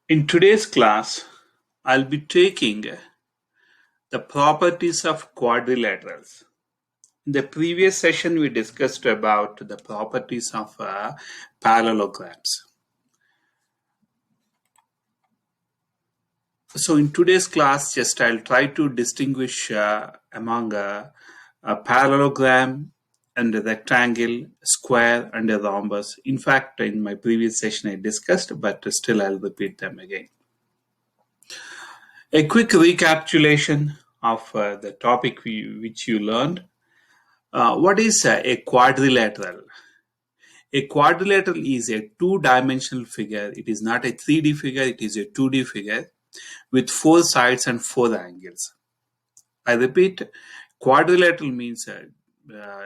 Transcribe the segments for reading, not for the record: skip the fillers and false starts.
In today's class, I'll be taking the properties of quadrilaterals. In the previous session, we discussed about the properties of parallelograms. So in today's class, just I'll try to distinguish among a parallelogram and a rectangle, square, and a rhombus. In fact, in my previous session, I discussed, but still I'll repeat them again. A quick recapitulation of the topic which you learned. What is a quadrilateral? A quadrilateral is a two-dimensional figure. It is not a 3D figure, it is a 2D figure with four sides and four angles. I repeat, quadrilateral means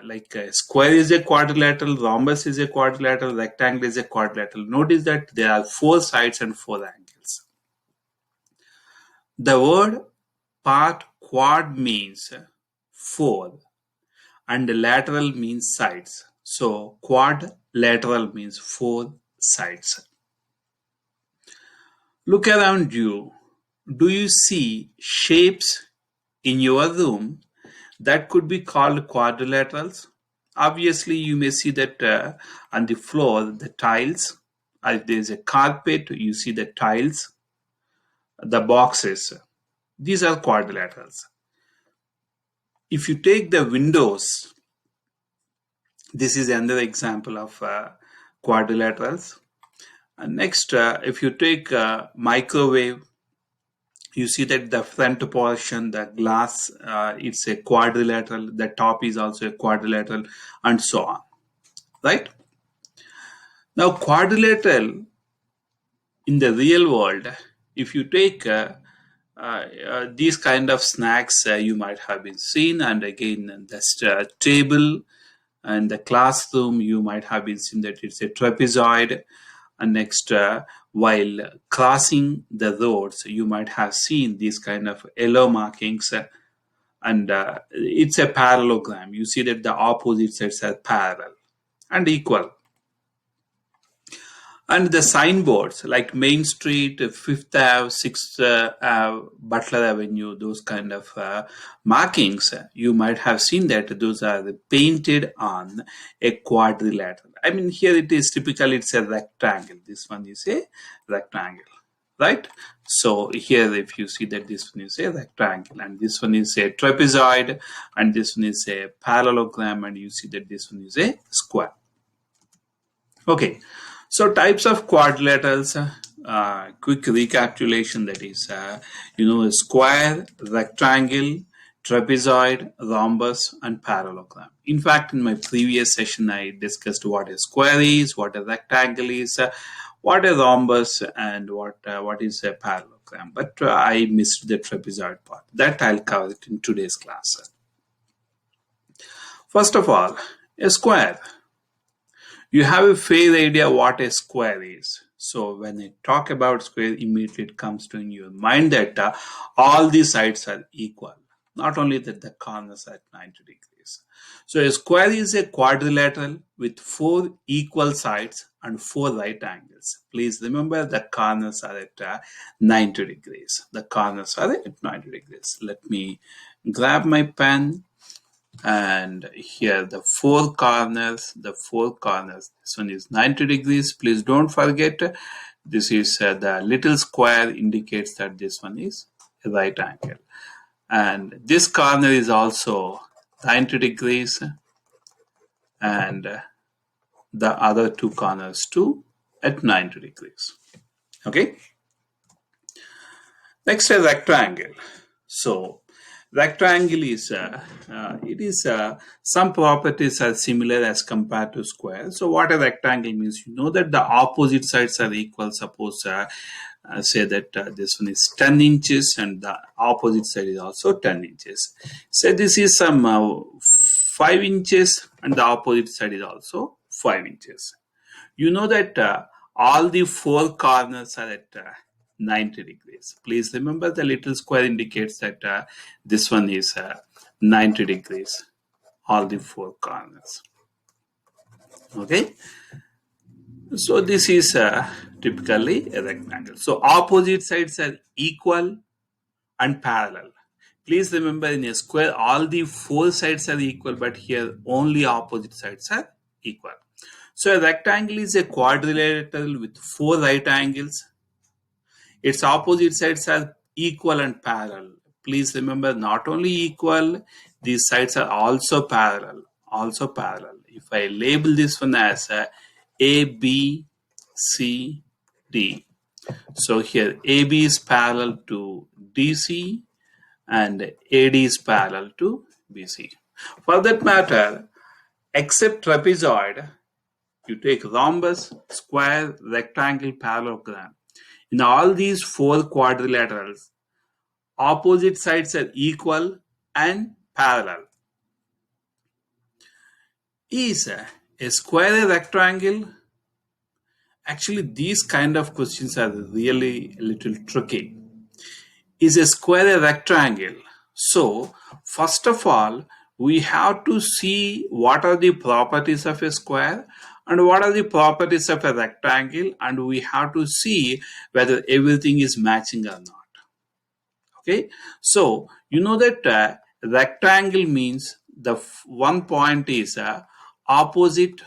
like a square is a quadrilateral, rhombus is a quadrilateral, rectangle is a quadrilateral. Notice that there are four sides and four angles. The word part quad means four and lateral means sides. So quadrilateral means four sides. Look around you. Do you see shapes in your room that could be called quadrilaterals? Obviously, you may see that on the floor, the tiles. If there is a carpet, you see the tiles, the boxes. These are quadrilaterals. If you take the windows, this is another example of quadrilaterals. Next, if you take microwave, you see that the front portion, the glass, it's a quadrilateral. The top is also a quadrilateral, and so on. Right? Now, quadrilateral in the real world, if you take these kind of snacks, you might have been seen, and again, the table and the classroom, you might have been seen that it's a trapezoid. And next, while crossing the roads, you might have seen these kind of yellow markings, and it's a parallelogram. You see that the opposite sides are parallel and equal. And the signboards like Main Street, Fifth Ave, Sixth Ave, Butler Avenue, those kind of markings, you might have seen that those are painted on a quadrilateral. I mean, here it is typically it's a rectangle. This one is a rectangle, right? So here, if you see that this one is a rectangle, and this one is a trapezoid, and this one is a parallelogram, and you see that this one is a square. Okay. So types of quadrilaterals, quick recapitulation, that is, a square, rectangle, trapezoid, rhombus, and parallelogram. In fact, in my previous session, I discussed what a square is, what a rectangle is, what a rhombus, and what is a parallelogram. But I missed the trapezoid part. That I'll cover it in today's class. First of all, a square. You have a fair idea what a square is. So when I talk about square, immediately it comes to in your mind that all the sides are equal. Not only that, the corners are at 90 degrees. So a square is a quadrilateral with four equal sides and four right angles. Please remember the corners are at 90 degrees. The corners are at 90 degrees. Let me grab my pen. And here the four corners, this one is 90 degrees. Please don't forget, this is the little square indicates that this one is a right angle, and this corner is also 90 degrees, and the other two corners too at 90 degrees. Okay, next, a rectangle. So rectangle is some properties are similar as compared to square. So what a rectangle means, you know that the opposite sides are equal. Suppose say that this one is 10 inches and the opposite side is also 10 inches. Say this is some 5 inches and the opposite side is also 5 inches. You know that all the four corners are at 90 degrees. Please remember the little square indicates that this one is 90 degrees, all the four corners. Okay. So this is typically a rectangle. So opposite sides are equal and parallel. Please remember, in a square all the four sides are equal, but here only opposite sides are equal. So a rectangle is a quadrilateral with four right angles. Its opposite sides are equal and parallel. Please remember, not only equal, these sides are also parallel. Also parallel. If I label this one as A, B, C, D. So here AB is parallel to DC and AD is parallel to BC. For that matter, except trapezoid, you take rhombus, square, rectangle, parallelogram. In all these four quadrilaterals, opposite sides are equal and parallel. Is a square a rectangle? Actually, these kind of questions are really a little tricky. Is a square a rectangle? So, first of all, we have to see what are the properties of a square and what are the properties of a rectangle, and we have to see whether everything is matching or not. Okay, so you know that rectangle means the one point is opposite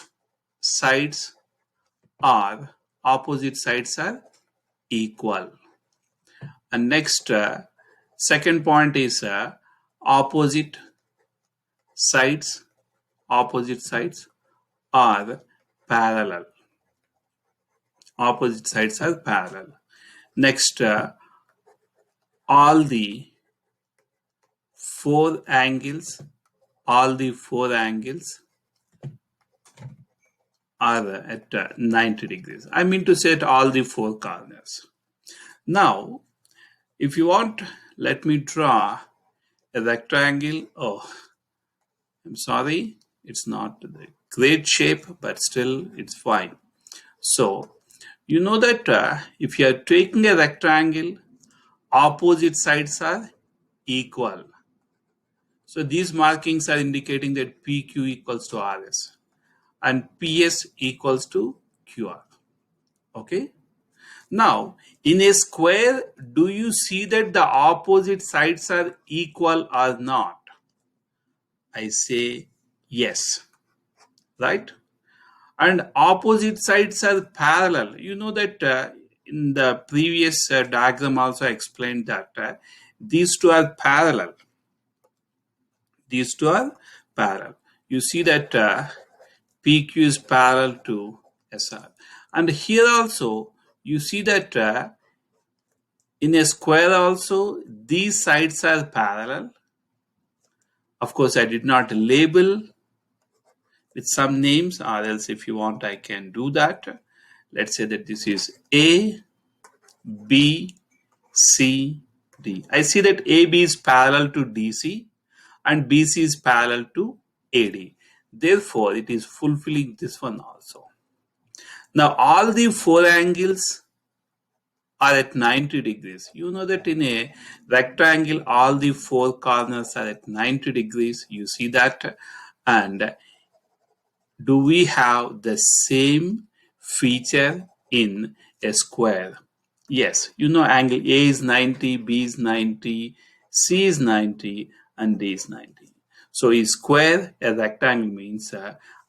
sides opposite sides are equal, and next second point is opposite sides opposite sides are parallel. Opposite sides are parallel. Next, all the four angles all the four angles are at 90 degrees. I mean to say at all the four corners. Now, if you want, let me draw a rectangle. Oh, I'm sorry, it's not the great shape, but still it's fine. So, you know that if you are taking a rectangle, opposite sides are equal. So these markings are indicating that PQ equals to RS and PS equals to QR. Okay. Now, in a square, do you see that the opposite sides are equal or not? I say yes, right? And opposite sides are parallel. You know that in the previous diagram also I explained that these two are parallel. These two are parallel. You see that PQ is parallel to SR. And here also, you see that in a square also, these sides are parallel. Of course, I did not label with some names, or else if you want, I can do that. Let's say that this is A, B, C, D. I see that AB is parallel to DC and BC is parallel to AD. Therefore, it is fulfilling this one also. Now, all the four angles are at 90 degrees. You know that in a rectangle, all the four corners are at 90 degrees. You see that. And do we have the same feature in a square? Yes, you know angle A is 90, B is 90, C is 90, and D is 90. So is square a rectangle means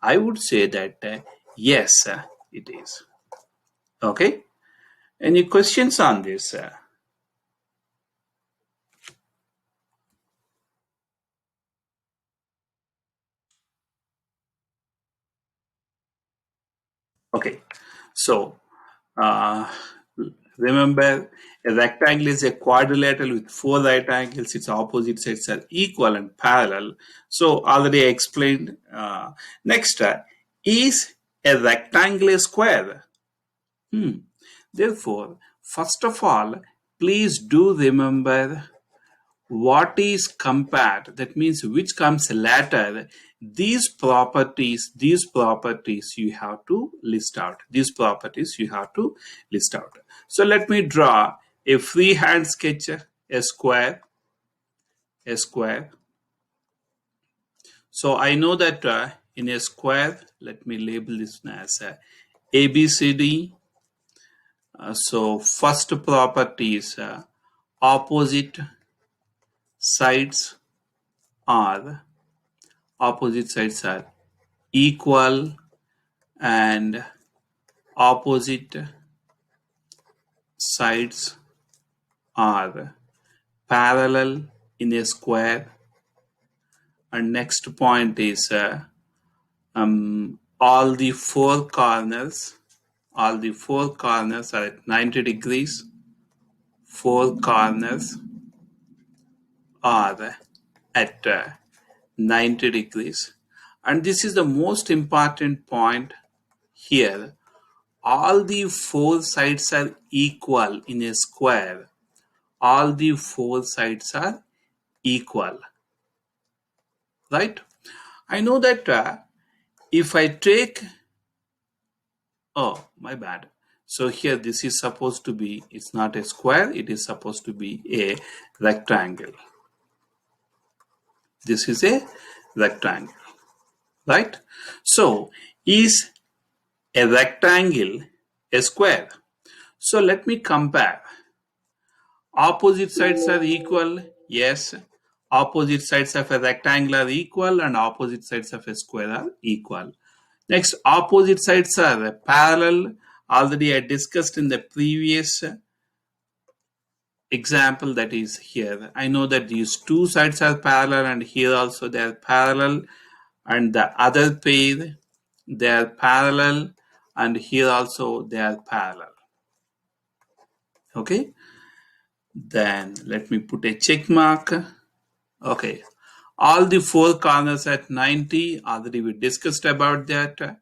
I would say that yes, it is. Okay. Any questions on this? Okay, so uh, remember, a rectangle is a quadrilateral with four right angles. Its opposite sides are equal and parallel. So already I explained. Next, is a rectangle a square? Therefore, first of all, please do remember what is compared, that means which comes later. These properties you have to list out. So let me draw a freehand sketch, a square. So I know that in a square, let me label this as ABCD. So first property is opposite sides are equal and opposite sides are parallel in a square. And next point is all the four corners are at 90 degrees. Four corners are at 90 degrees. And this is the most important point here. All the four sides are equal in a square. All the four sides are equal. Right? I know that if I take, oh, my bad. So here this is supposed to be, it's not a square, it is supposed to be a rectangle. This is a rectangle, right? So is a rectangle a square? So let me compare. Opposite sides are equal. Yes. Opposite sides of a rectangle are equal and opposite sides of a square are equal. Next, opposite sides are parallel. Already I discussed in the previous example, that is here. I know that these two sides are parallel and here also they are parallel, and the other pair they are parallel and here also they are parallel. Okay, then let me put a check mark. Okay, all the four corners at 90, already we discussed about that.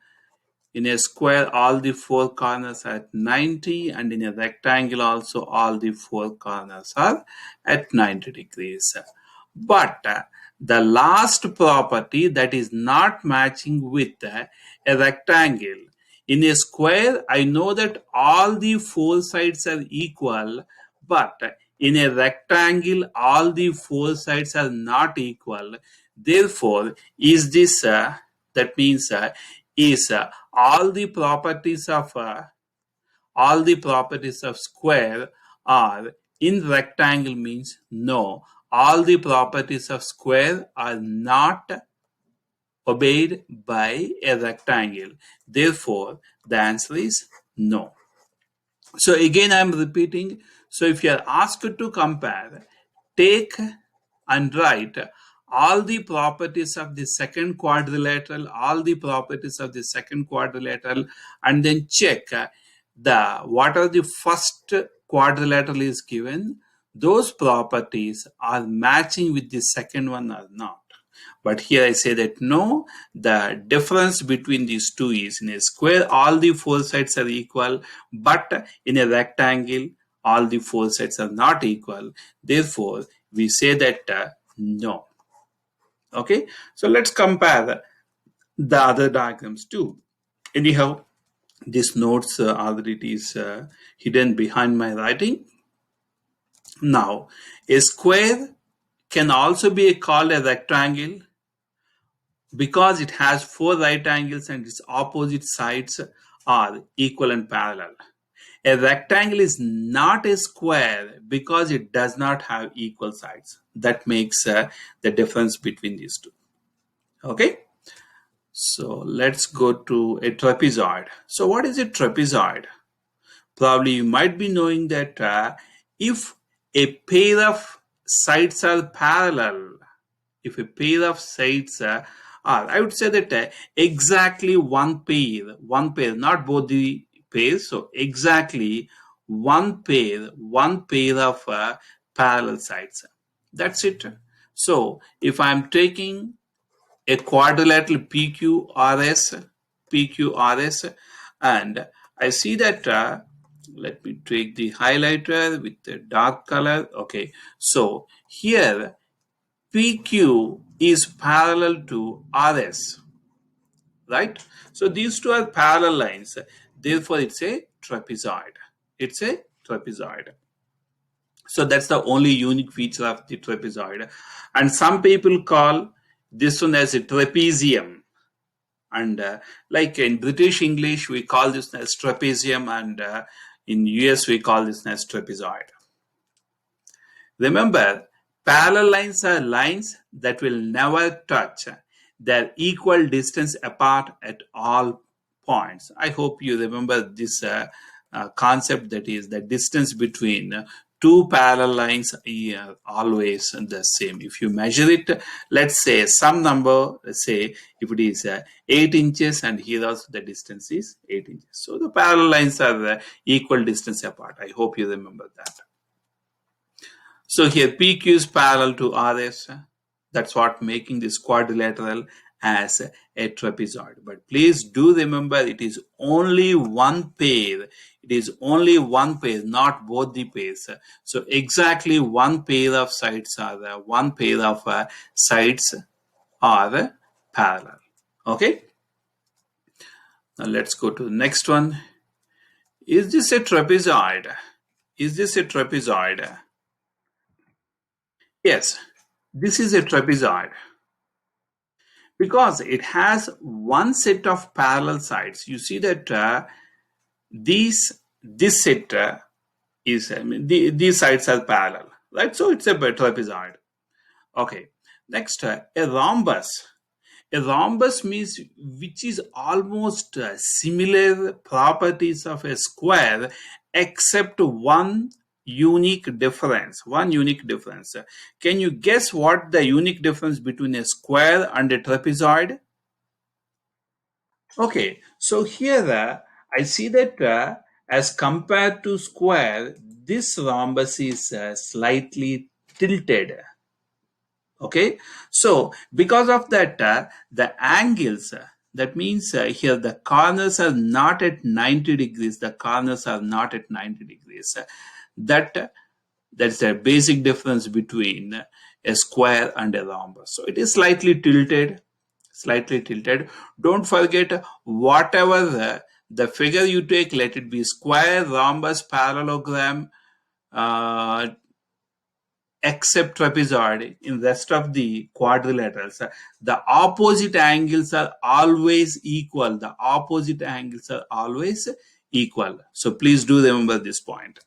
In a square, all the four corners are at 90, and in a rectangle also all the four corners are at 90 degrees. But the last property, that is not matching with a rectangle. In a square, I know that all the four sides are equal, but in a rectangle, all the four sides are not equal. Therefore, is this, that means is all the properties of square are in rectangle? Means no, all the properties of square are not obeyed by a rectangle. Therefore, the answer is no. So again I am repeating. So if you are asked to compare, take and write all the properties of the second quadrilateral, and then check what are the first quadrilateral is given. Those properties are matching with the second one or not. But here I say that no, the difference between these two is, in a square all the four sides are equal, but in a rectangle all the four sides are not equal. Therefore, we say that no. Okay, so let's compare the other diagrams too. Anyhow, this notes already it is hidden behind my writing. Now, a square can also be called a rectangle because it has four right angles and its opposite sides are equal and parallel. A rectangle is not a square because it does not have equal sides. That makes the difference between these two. Okay, so let's go to a trapezoid. So what is a trapezoid? Probably you might be knowing that if a pair of sides are parallel, I would say that exactly one pair, not both the pairs, so exactly one pair of parallel sides. That's it. So if I'm taking a quadrilateral PQRS, and I see that let me take the highlighter with the dark color. Okay, so here PQ is parallel to RS, right? So these two are parallel lines. Therefore, it's a trapezoid. So that's the only unique feature of the trapezoid. And some people call this one as a trapezium. And like in British English, we call this as trapezium, and in US, we call this as trapezoid. Remember, parallel lines are lines that will never touch. They're equal distance apart at all points. I hope you remember this concept, that is the distance between two parallel lines are always the same. If you measure it, let's say some number, let's say if it is 8 inches, and here also the distance is 8 inches. So the parallel lines are equal distance apart. I hope you remember that. So here PQ is parallel to RS. That's what making this quadrilateral as a trapezoid. But please do remember, it is only one pair. It is only one pair, not both the pairs. So exactly one pair of sides are parallel. Okay. Now let's go to the next one. Is this a trapezoid? Is this a trapezoid? Yes, this is a trapezoid because it has one set of parallel sides. You see that this set is these sides are parallel, right? So it's a trapezoid. Okay. Next, a rhombus. A rhombus means which is almost similar properties of a square, except one unique difference. Can you guess what the unique difference between a square and a trapezoid? Okay, so here I see that as compared to square, this rhombus is slightly tilted. Okay, so because of that, the angles, that means here the corners are not at 90 degrees. The corners are not at 90 degrees. That's the basic difference between a square and a rhombus. So it is slightly tilted. Don't forget, whatever the figure you take, let it be square, rhombus, parallelogram, except trapezoid. In rest of the quadrilaterals, the opposite angles are always equal. So please do remember this point.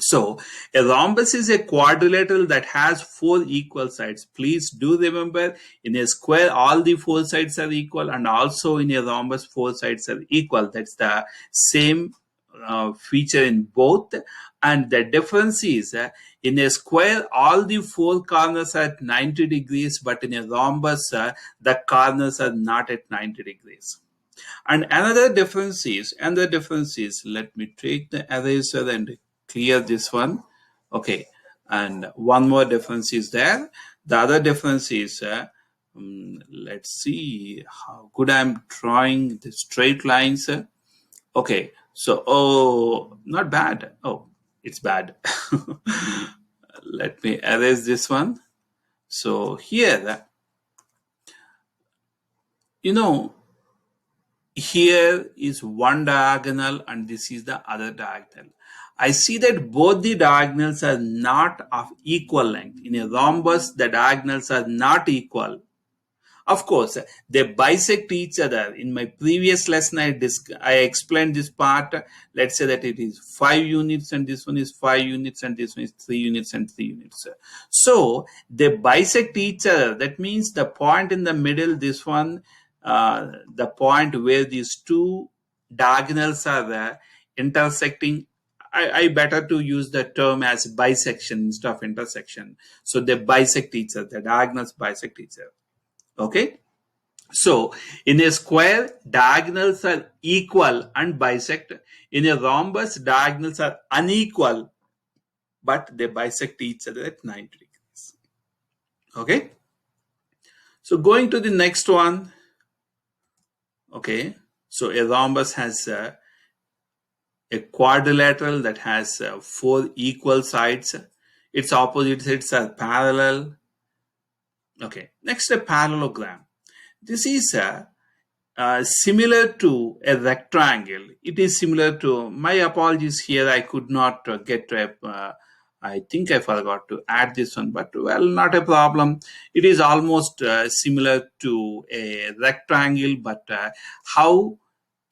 So a rhombus is a quadrilateral that has four equal sides. Please do remember, in a square all the four sides are equal, and also in a rhombus four sides are equal. That's the same feature in both. And the difference is, in a square all the four corners are at 90 degrees, but in a rhombus the corners are not at 90 degrees. And another difference is, let me take the eraser and clear this one. Okay, and one more difference is there. The other difference is, let's see how good I'm drawing the straight lines. Okay, so not bad. Oh, it's bad. Let me erase this one. So here, here is one diagonal and this is the other diagonal. I see that both the diagonals are not of equal length. In a rhombus, the diagonals are not equal. Of course, they bisect each other. In my previous lesson, I explained this part. Let's say that it is 5 units and this one is 5 units and this one is 3 units and 3 units. So they bisect each other. That means the point in the middle, this one, the point where these two diagonals are intersecting, I better to use the term as bisection instead of intersection. So they bisect each other. The diagonals bisect each other. Okay, so in a square, diagonals are equal and bisect. In a rhombus, diagonals are unequal, but they bisect each other at 90 degrees. Okay, so going to the next one. Okay, so a rhombus has a quadrilateral that has 4 equal sides. Its opposite sides are parallel. Okay, next, a parallelogram. This is similar to a rectangle. It is similar to, my apologies here, I could not get a I think I forgot to add this one, but well, not a problem. It is almost similar to a rectangle, but how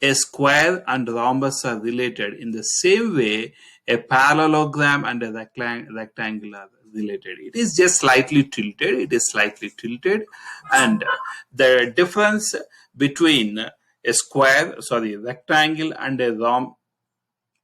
a square and rhombus are related in the same way a parallelogram and a rectangle are related. It is just slightly tilted. It is slightly tilted, and the difference between a square, sorry, rectangle and a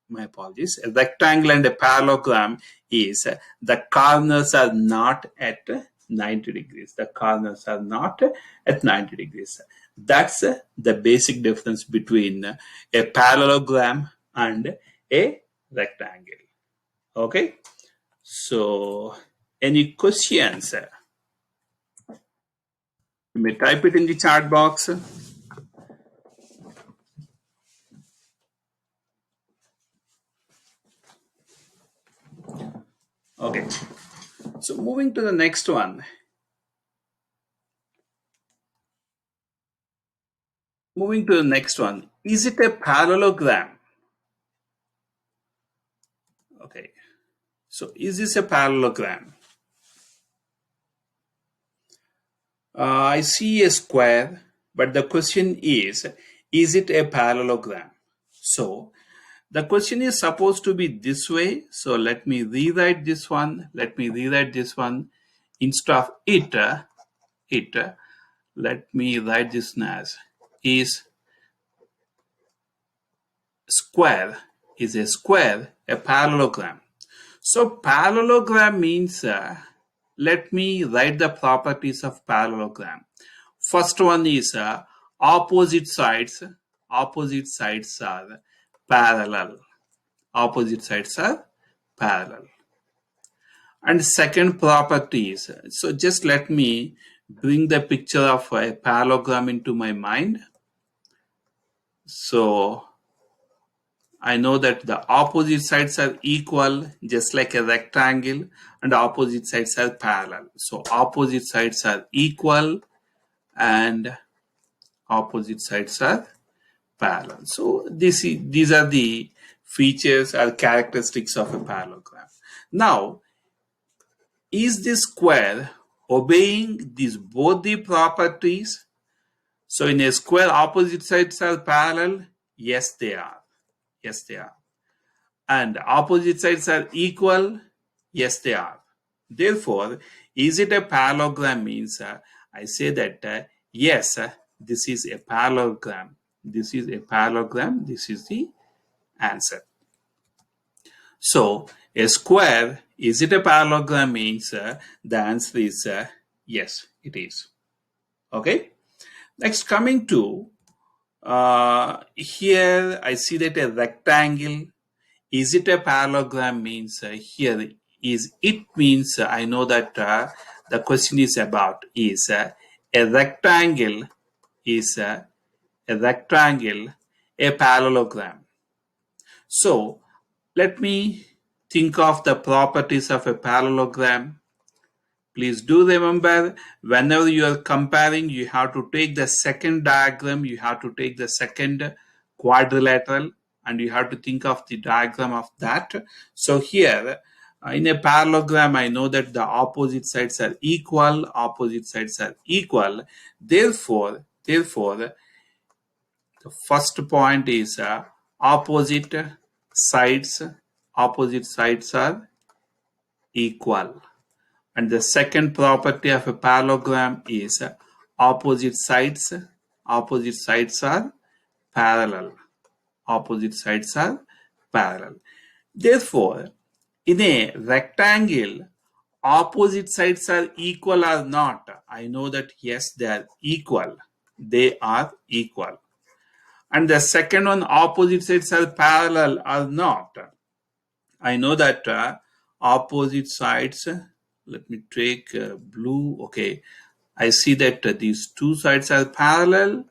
my apologies, a rectangle and a parallelogram is the corners are not at 90 degrees. The corners are not at 90 degrees. That's the basic difference between a parallelogram and a rectangle. Okay, so any questions? You may type it in the chat box. Okay, so moving to the next one. Moving to the next one. Is it a parallelogram? Okay, so is this a parallelogram? I see a square, but the question is it a parallelogram? So the question is supposed to be this way. So let me rewrite this one. Let me rewrite this one. Instead of it, let me write this as is square, is a square a parallelogram? So parallelogram means, let me write the properties of parallelogram. First one is opposite sides. Opposite sides are parallel. Opposite sides are parallel. And second property is, so just let me bring the picture of a parallelogram into my mind. So I know that the opposite sides are equal, just like a rectangle, and opposite sides are parallel. So opposite sides are equal and opposite sides are parallel. So these are the features or characteristics of a parallelogram. Now, is this square obeying these both the properties? So in a square, opposite sides are parallel. Yes, they are. Yes, they are. And opposite sides are equal. Yes, they are. Therefore, is it a parallelogram? Means I say that yes, this is a parallelogram. This is a parallelogram. This is the answer. So a square, is it a parallelogram? Means the answer is yes, it is. Okay. Next, coming to here, I see that a rectangle. Is it a parallelogram? Means here is it means I know that the question is about is a rectangle is a rectangle a parallelogram. So let me think of the properties of a parallelogram. Please do remember, whenever you are comparing, you have to take the second diagram, you have to take the second quadrilateral, and you have to think of the diagram of that. So here, in a parallelogram, I know that the opposite sides are equal, opposite sides are equal. Therefore, the first point is opposite sides are equal. And the second property of a parallelogram is opposite sides are parallel. Opposite sides are parallel. Therefore, in a rectangle, opposite sides are equal or not? I know that yes, they are equal. They are equal. And the second one, opposite sides are parallel or not? I know that opposite sides, let me take blue. Okay, I see that these two sides are parallel,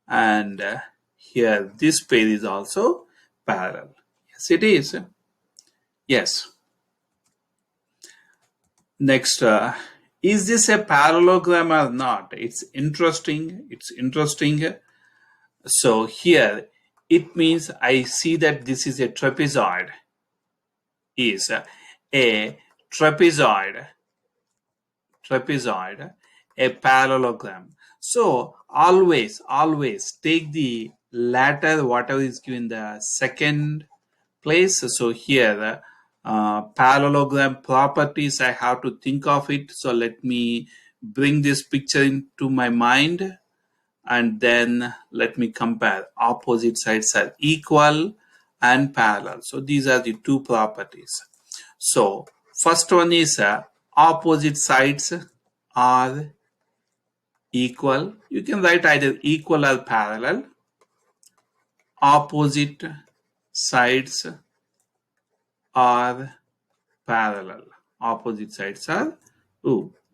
and here this pair is also parallel. Yes, it is. Yes. Next, is this a parallelogram or not? It's interesting. It's interesting. So here it means I see that this is a trapezoid. Is a trapezoid, a parallelogram. So always take the latter, whatever is given the second place. So here, parallelogram properties, I have to think of it. So let me bring this picture into my mind, and then let me compare. Opposite sides are equal and parallel. So these are the two properties. So first one is opposite sides are equal. You can write either equal or parallel. Opposite sides are parallel. Opposite sides are,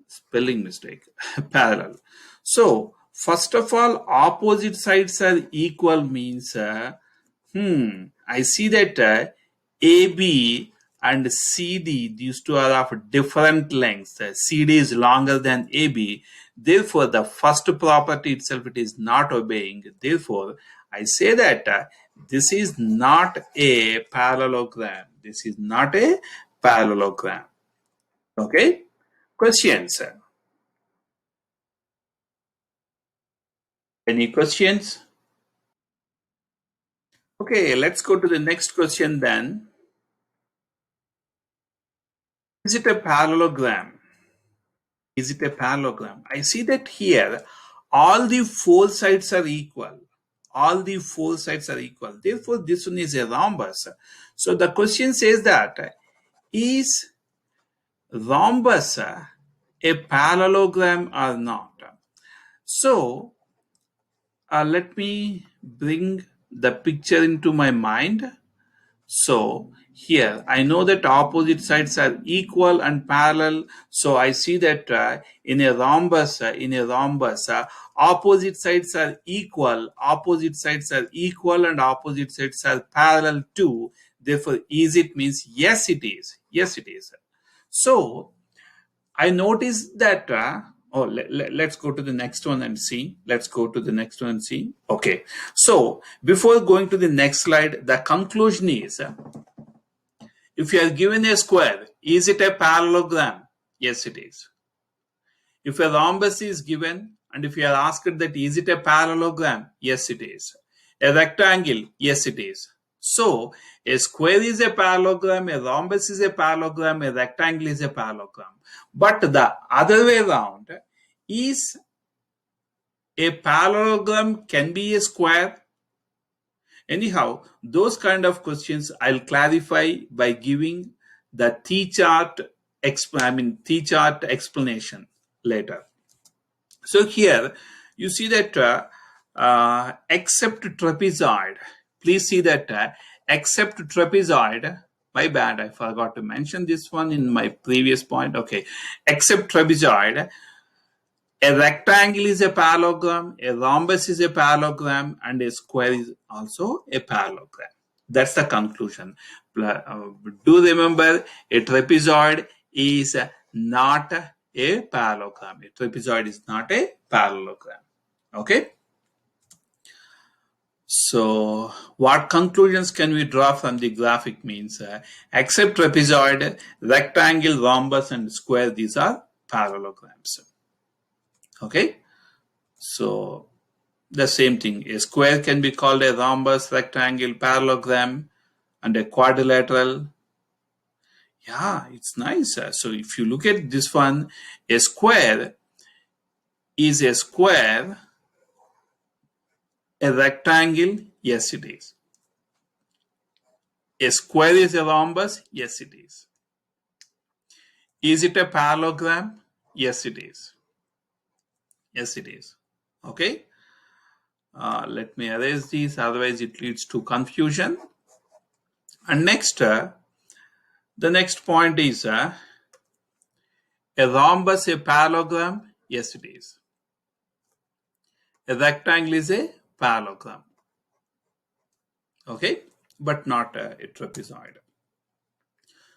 spelling mistake, parallel. So first of all, opposite sides are equal means I see that AB and CD, these two are of different lengths. CD is longer than AB. Therefore, the first property itself, it is not obeying. Therefore, I say that this is not a parallelogram. This is not a parallelogram. Okay? Questions? Any questions? Okay, let's go to the next question then. Is it a parallelogram? Is it a parallelogram? I see that here all the four sides are equal. All the four sides are equal. Therefore, this one is a rhombus. So the question says that is rhombus a parallelogram or not? So let me bring the picture into my mind. So here I know that opposite sides are equal and parallel. So I see that in a rhombus, opposite sides are equal. Opposite sides are equal and opposite sides are parallel too. Therefore, is it means yes, it is. Yes, it is. So I noticed that. Let's go to the next one and see. Let's go to the next one and see. Okay. So before going to the next slide, the conclusion is if you are given a square, is it a parallelogram? Yes, it is. If a rhombus is given and if you are asked that is it a parallelogram? Yes, it is. A rectangle? Yes, it is. So a square is a parallelogram, a rhombus is a parallelogram, a rectangle is a parallelogram. But the other way around, is a parallelogram can be a square? Anyhow, those kind of questions I'll clarify by giving the T-chart T-chart explanation later. So here you see that except trapezoid, please see that except trapezoid, my bad, I forgot to mention this one in my previous point. Okay, except trapezoid, a rectangle is a parallelogram, a rhombus is a parallelogram, and a square is also a parallelogram. That's the conclusion. Do remember, a trapezoid is not a parallelogram. A trapezoid is not a parallelogram. Okay? So, what conclusions can we draw from the graphic means? Except trapezoid, rectangle, rhombus, and square, these are parallelograms. Okay? So, the same thing. A square can be called a rhombus, rectangle, parallelogram, and a quadrilateral. Yeah, it's nice. So if you look at this one, a square is a square. A rectangle, yes it is. A square is a rhombus, yes it is. Is it a parallelogram? Yes it is. Yes it is. Okay. Let me erase these, otherwise it leads to confusion. And next, the next point is a rhombus a parallelogram? Yes it is. A rectangle is a parallelogram. Okay, but not a trapezoid.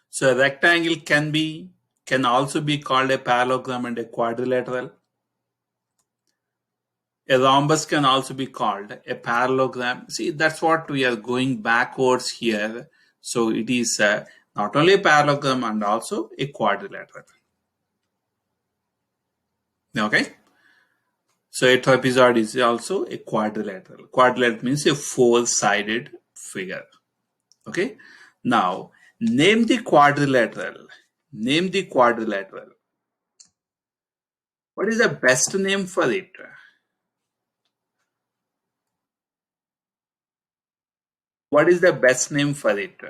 So a rectangle can also be called a parallelogram and a quadrilateral. A rhombus can also be called a parallelogram. See, that's what we are going backwards here. So it is Not only a parallelogram and also a quadrilateral. Okay. So a trapezoid is also a quadrilateral. Quadrilateral means a four-sided figure. Okay. Now name the quadrilateral. Name the quadrilateral. What is the best name for it? What is the best name for it?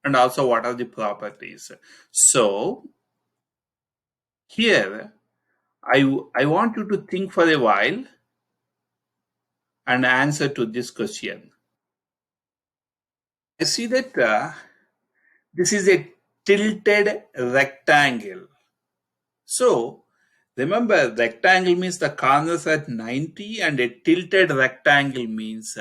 And also what are the properties? So here I want you to think for a while and answer to this question. I see that this is a tilted rectangle. So remember, rectangle means the corners at 90 and a tilted rectangle means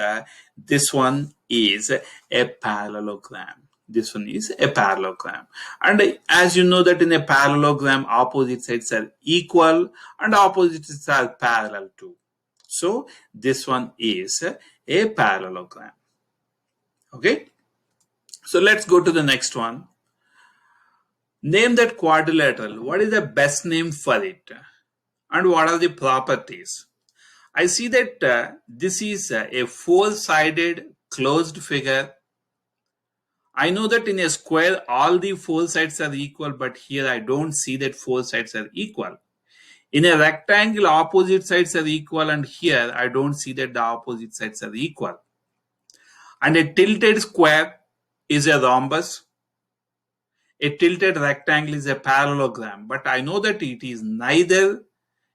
this one is a parallelogram. This one is a parallelogram. And as you know that in a parallelogram, opposite sides are equal and opposite sides are parallel too. So this one is a parallelogram. Okay. So let's go to the next one. Name that quadrilateral. What is the best name for it? And what are the properties? I see that this is a four-sided closed figure. I know that in a square all the four sides are equal, but here I don't see that four sides are equal. In a rectangle, opposite sides are equal, and here I don't see that the opposite sides are equal. And a tilted square is a rhombus. A tilted rectangle is a parallelogram, but I know that it is neither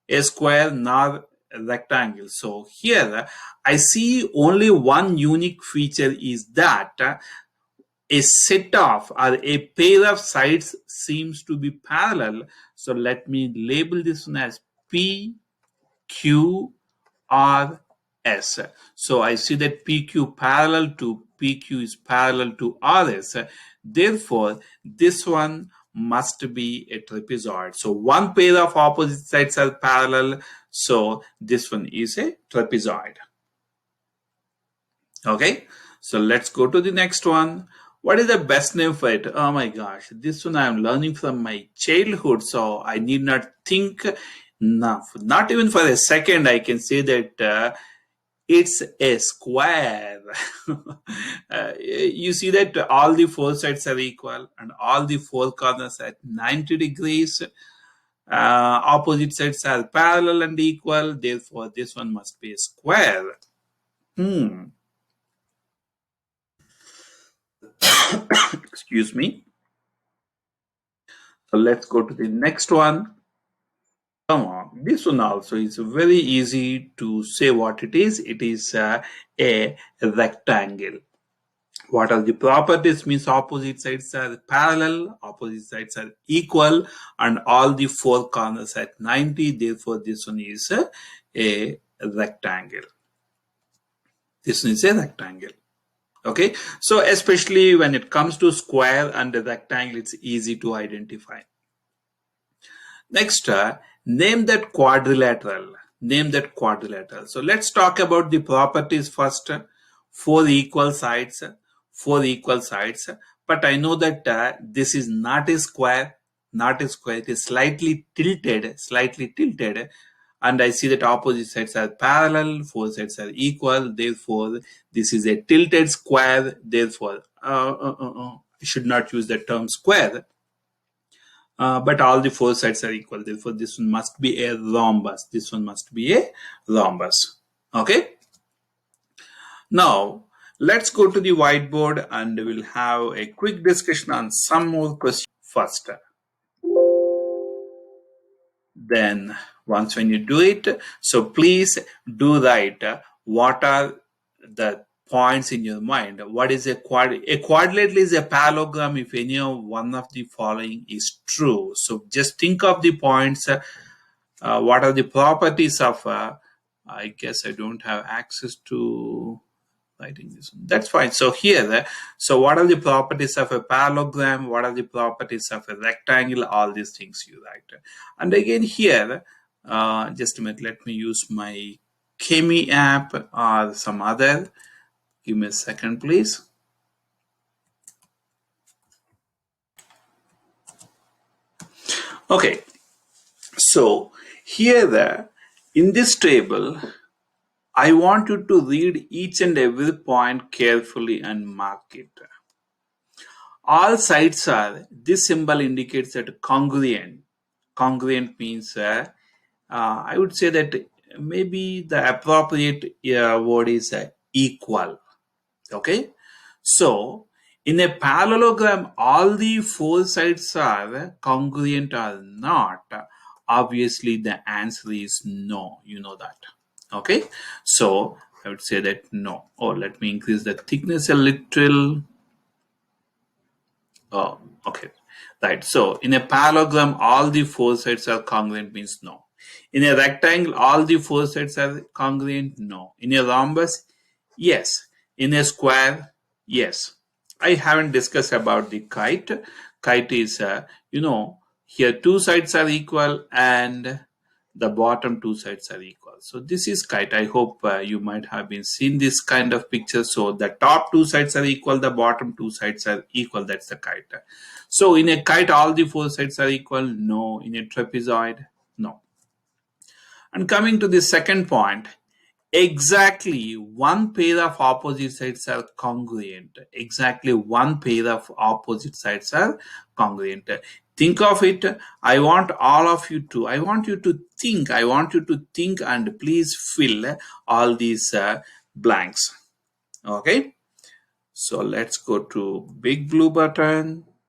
a square nor a rectangle. So here I see only one unique feature is that a set of or a pair of sides seems to be parallel. So let me label this one as P, Q, R, S. So I see that PQ parallel to PQ is parallel to RS. Therefore, this one must be a trapezoid. So one pair of opposite sides are parallel. So this one is a trapezoid. Okay. So let's go to the next one. What is the best name for it? Oh my gosh, this one I am learning from my childhood, so I need not think enough. Not even for a second, I can say that it's a square. You see that all the four sides are equal and all the four corners at 90 degrees. Opposite sides are parallel and equal. Therefore, this one must be a square. Hmm. Excuse me. So let's go to the next one. Come on, this one also is very easy to say what it is. It is a rectangle. What are the properties? Means opposite sides are parallel, opposite sides are equal, and all the four corners at 90. Therefore, this one is a rectangle. This one is a rectangle. Okay, so especially when it comes to square and a rectangle, it's easy to identify. Next, name that quadrilateral. Name that quadrilateral. So let's talk about the properties first. Four equal sides, four equal sides. But I know that this is not a square, not a square. It is slightly tilted, slightly tilted. And I see that opposite sides are parallel, four sides are equal. Therefore, this is a tilted square. Therefore, I should not use the term square. But all the four sides are equal. Therefore, this one must be a rhombus. This one must be a rhombus. Okay. Now, let's go to the whiteboard and we'll have a quick discussion on some more questions first. Then, once when you do it, so please do write what are the points in your mind. What is a quadrilateral is a parallelogram if any of one of the following is true. So just think of the points. What are the properties of I guess I don't have access to writing this one. That's fine. So here, so what are the properties of a parallelogram? What are the properties of a rectangle? All these things you write. And again here, just a minute, let me use my Chemi app or some other. Give me a second, please. Okay, so here in this table, I want you to read each and every point carefully and mark it. All sides are, this symbol indicates that congruent. Congruent means, I would say that maybe the appropriate word is equal. Okay, so in a parallelogram, all the four sides are congruent or not. Obviously, the answer is no. You know that. Okay, so I would say that no. Oh, let me increase the thickness a little. Oh, okay. Right. So in a parallelogram, all the four sides are congruent means no. In a rectangle, all the four sides are congruent? No. In a rhombus, yes. In a square, yes. I haven't discussed about the kite. Kite is, here two sides are equal and the bottom two sides are equal. So this is kite. I hope you might have been seen this kind of picture. So the top two sides are equal, the bottom two sides are equal. That's the kite. So in a kite, all the four sides are equal? No. In a trapezoid, no. And coming to the second point, exactly one pair of opposite sides are congruent. Exactly one pair of opposite sides are congruent. Think of it. I want you to think and please fill all these blanks. Okay. So let's go to big blue button.